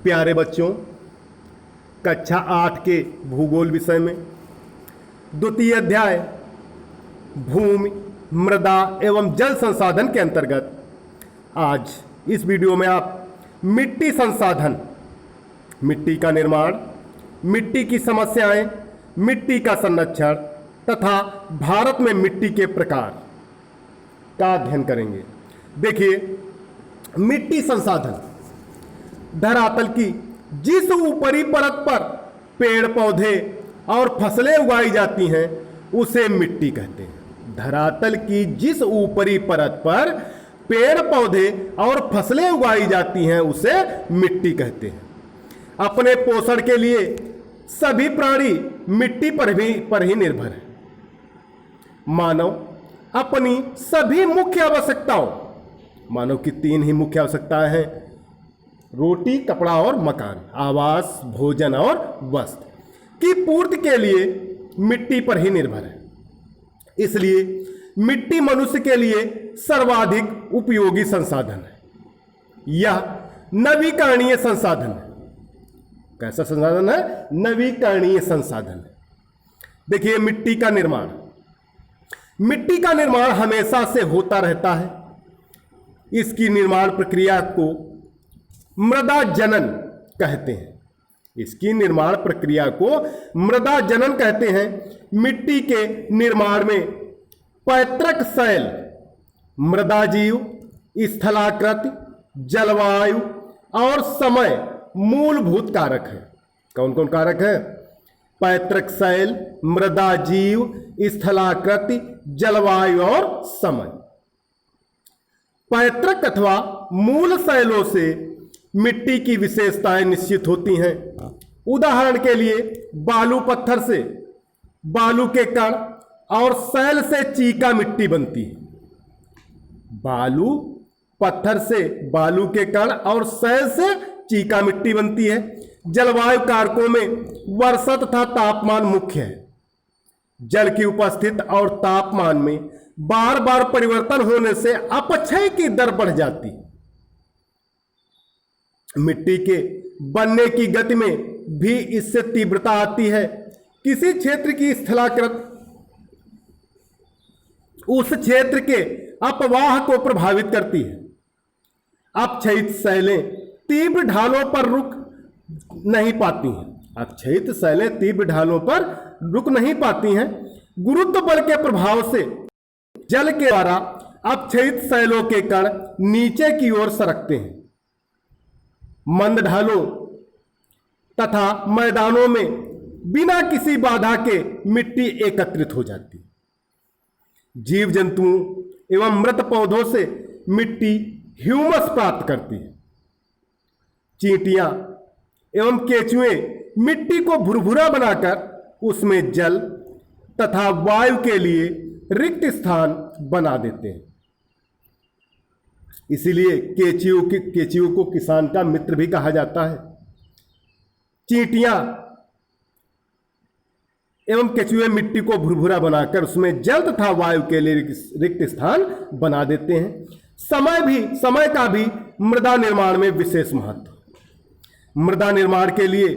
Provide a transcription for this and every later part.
प्यारे बच्चों, कक्षा 8 के भूगोल विषय में द्वितीय अध्याय भूमि, मृदा एवं जल संसाधन के अंतर्गत आज इस वीडियो में आप मिट्टी संसाधन, मिट्टी का निर्माण, मिट्टी की समस्याएं, मिट्टी का संरक्षण तथा भारत में मिट्टी के प्रकार का अध्ययन करेंगे। देखिए, मिट्टी संसाधन धरातल की जिस ऊपरी परत पर पेड़ पौधे और फसलें उगाई जाती हैं उसे मिट्टी कहते हैं। धरातल की जिस ऊपरी परत पर पेड़ पौधे और फसलें उगाई जाती हैं उसे मिट्टी कहते हैं। अपने पोषण के लिए सभी प्राणी मिट्टी पर ही निर्भर है। मानव अपनी सभी मुख्य आवश्यकताओं, मानव की 3 ही मुख्य आवश्यकताएं हैं: रोटी, कपड़ा और मकान, आवास, भोजन और वस्त्र की पूर्ति के लिए मिट्टी पर ही निर्भर है। इसलिए मिट्टी मनुष्य के लिए सर्वाधिक उपयोगी संसाधन है। यह नवीकरणीय संसाधन है। कैसा संसाधन है? नवीकरणीय संसाधन है। देखिए, मिट्टी का निर्माण, मिट्टी का निर्माण हमेशा से होता रहता है। इसकी निर्माण प्रक्रिया को मृदा जनन कहते हैं। इसकी निर्माण प्रक्रिया को मृदा जनन कहते हैं। मिट्टी के निर्माण में पैतृक शैल, मृदा जीव, स्थलाकृति, जलवायु और समय मूलभूत कारक है। कौन कौन कारक है? पैतृक शैल, मृदा जीव, स्थलाकृति, जलवायु और समय। पैतृक अथवा मूल शैलों से मिट्टी की विशेषताएं निश्चित होती हैं। उदाहरण के लिए बालू पत्थर से बालू के कण और शैल से चीका मिट्टी बनती है। बालू पत्थर से बालू के कण और शैल से चीका मिट्टी बनती है। जलवायु कारकों में वर्षा तथा तापमान मुख्य है। जल की उपस्थिति और तापमान में बार बार परिवर्तन होने से अपक्षय की दर बढ़ जाती है। मिट्टी के बनने की गति में भी इससे तीव्रता आती है। किसी क्षेत्र की स्थलाकृति उस क्षेत्र के अपवाह को प्रभावित करती है। अपक्षयित शैलें तीव्र ढालों पर रुक नहीं पाती हैं। अपक्षयित शैलें तीव्र ढालों पर रुक नहीं पाती हैं। गुरुत्व बल के प्रभाव से जल के द्वारा अपक्षयित शैलों के कण नीचे की ओर सरकते हैं। मंद ढालों तथा मैदानों में बिना किसी बाधा के मिट्टी एकत्रित हो जाती है। जीव जंतुओं एवं मृत पौधों से मिट्टी ह्यूमस प्राप्त करती है। चींटियां एवं केंचुए मिट्टी को भुरभुरा बनाकर उसमें जल तथा वायु के लिए रिक्त स्थान बना देते हैं। इसीलिए केंचुओं को किसान का मित्र भी कहा जाता है। चींटियां एवं केंचुए मिट्टी को भुरभुरा बनाकर उसमें जल तथा वायु के लिए रिक्त स्थान बना देते हैं। समय का भी मृदा निर्माण में विशेष महत्व। मृदा निर्माण के लिए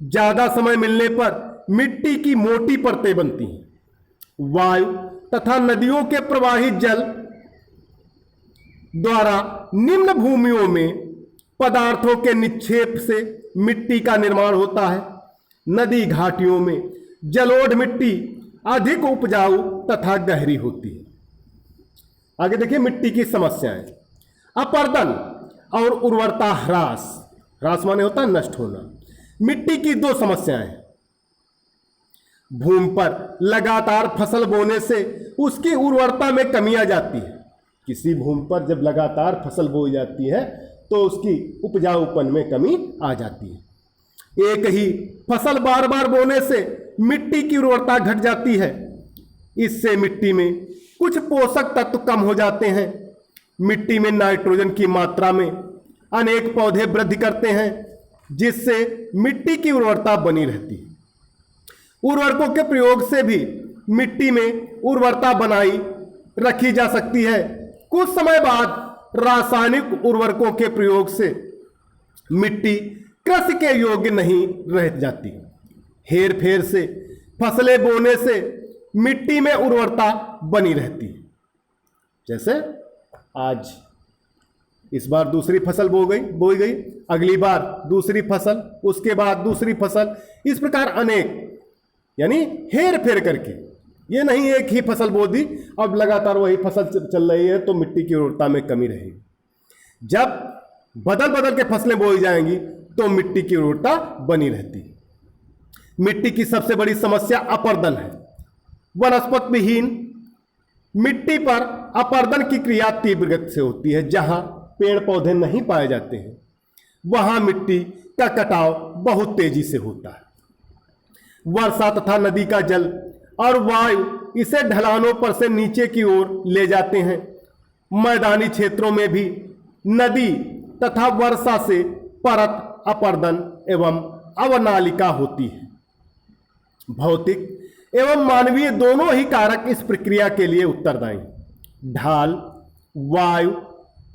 ज्यादा समय मिलने पर मिट्टी की मोटी परतें बनती हैं। वायु तथा नदियों के प्रवाहित जल द्वारा निम्न भूमियों में पदार्थों के निक्षेप से मिट्टी का निर्माण होता है। नदी घाटियों में जलोढ़ मिट्टी अधिक उपजाऊ तथा गहरी होती है। आगे देखिए, मिट्टी की समस्याएं। अपर्दन और उर्वरता ह्रास। ह्रास माने होता है नष्ट होना। मिट्टी की 2 समस्याएं हैं। भूमि पर लगातार फसल बोने से उसकी उर्वरता में कमी आ जाती है। किसी भूमि पर जब लगातार फसल बोई जाती है तो उसकी उपजाऊपन में कमी आ जाती है। एक ही फसल बार बार बोने से मिट्टी की उर्वरता घट जाती है। इससे मिट्टी में कुछ पोषक तत्व कम हो जाते हैं। मिट्टी में नाइट्रोजन की मात्रा में अनेक पौधे वृद्धि करते हैं, जिससे मिट्टी की उर्वरता बनी रहती है। उर्वरकों के प्रयोग से भी मिट्टी में उर्वरता बनाई रखी जा सकती है। कुछ समय बाद रासायनिक उर्वरकों के प्रयोग से मिट्टी कृषि के योग्य नहीं रह जाती। हेर फेर से फसलें बोने से मिट्टी में उर्वरता बनी रहती है। जैसे आज इस बार दूसरी फसल बोई गई, अगली बार दूसरी फसल, उसके बाद दूसरी फसल, इस प्रकार अनेक, यानी हेर फेर करके, ये नहीं एक ही फसल बो दी अब लगातार वही फसल चल रही है तो मिट्टी की उर्वरता में कमी रहेगी। जब बदल बदल के फसलें बोई जाएंगी तो मिट्टी की उर्वरता बनी रहती है। मिट्टी की सबसे बड़ी समस्या अपर्दन है। वनस्पति विहीन मिट्टी पर अपर्दन की क्रिया तीव्र गति से होती है। जहां पेड़ पौधे नहीं पाए जाते हैं वहां मिट्टी का कटाव बहुत तेजी से होता है। वर्षा तथा नदी का जल और वायु इसे ढलानों पर से नीचे की ओर ले जाते हैं। मैदानी क्षेत्रों में भी नदी तथा वर्षा से परत अपर्दन एवं अवनालिका होती है। भौतिक एवं मानवीय दोनों ही कारक इस प्रक्रिया के लिए उत्तरदायी। ढाल, वायु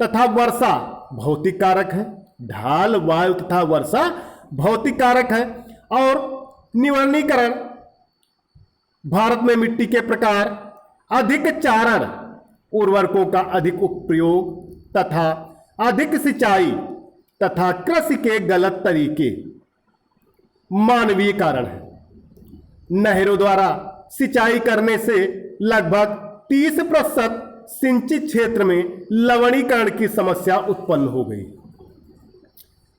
तथा वर्षा भौतिक कारक है। ढाल, वायु तथा वर्षा भौतिक कारक है। और निवर्णीकरण, भारत में मिट्टी के प्रकार, अधिक चारण, उर्वरकों का अधिक उपयोग तथा अधिक सिंचाई तथा कृषि के गलत तरीके मानवीय कारण है। नहरों द्वारा सिंचाई करने से लगभग 30% सिंचित क्षेत्र में लवणीकरण की समस्या उत्पन्न हो गई।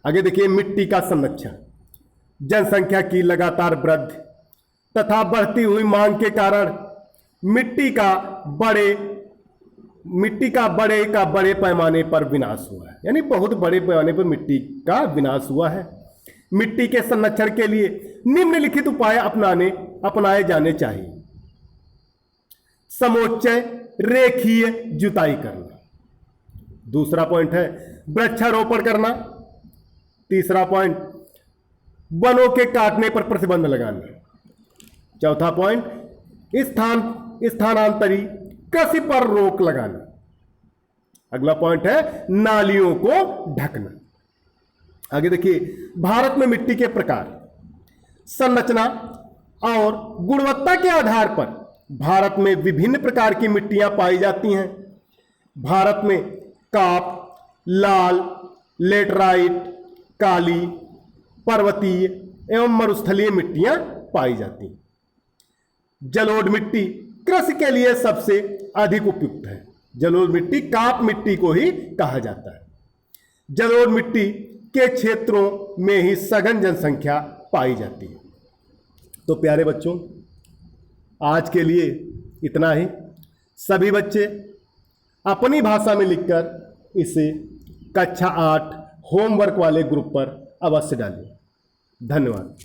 आगे देखिए, मिट्टी का संरक्षण। जनसंख्या की लगातार वृद्धि तथा बढ़ती हुई मांग के कारण मिट्टी का बड़े पैमाने पर विनाश हुआ है। यानी बहुत बड़े पैमाने पर मिट्टी का विनाश हुआ है। मिट्टी के संरक्षण के लिए निम्नलिखित उपाय अपनाए जाने चाहिए। समोच्चय रेखीय जुताई करना। दूसरा पॉइंट है वृक्षारोपण करना। तीसरा पॉइंट वनों के काटने पर प्रतिबंध लगाना। चौथा पॉइंट स्थानांतरी कृषि पर रोक लगाना। अगला पॉइंट है नालियों को ढकना। आगे देखिए, भारत में मिट्टी के प्रकार, संरचना और गुणवत्ता के आधार पर भारत में विभिन्न प्रकार की मिट्टियां पाई जाती हैं। भारत में काप, लाल, लेटराइट, काली, पर्वतीय एवं मरुस्थलीय मिट्टियां पाई जाती हैं। जलोढ़ मिट्टी कृषि के लिए सबसे अधिक उपयुक्त है। जलोढ़ मिट्टी काप मिट्टी को ही कहा जाता है। जलोढ़ मिट्टी के क्षेत्रों में ही सघन जनसंख्या पाई जाती है। तो प्यारे बच्चों, आज के लिए इतना ही। सभी बच्चे अपनी भाषा में लिखकर इसे कक्षा 8 होमवर्क वाले ग्रुप पर अवश्य डालें। धन्यवाद।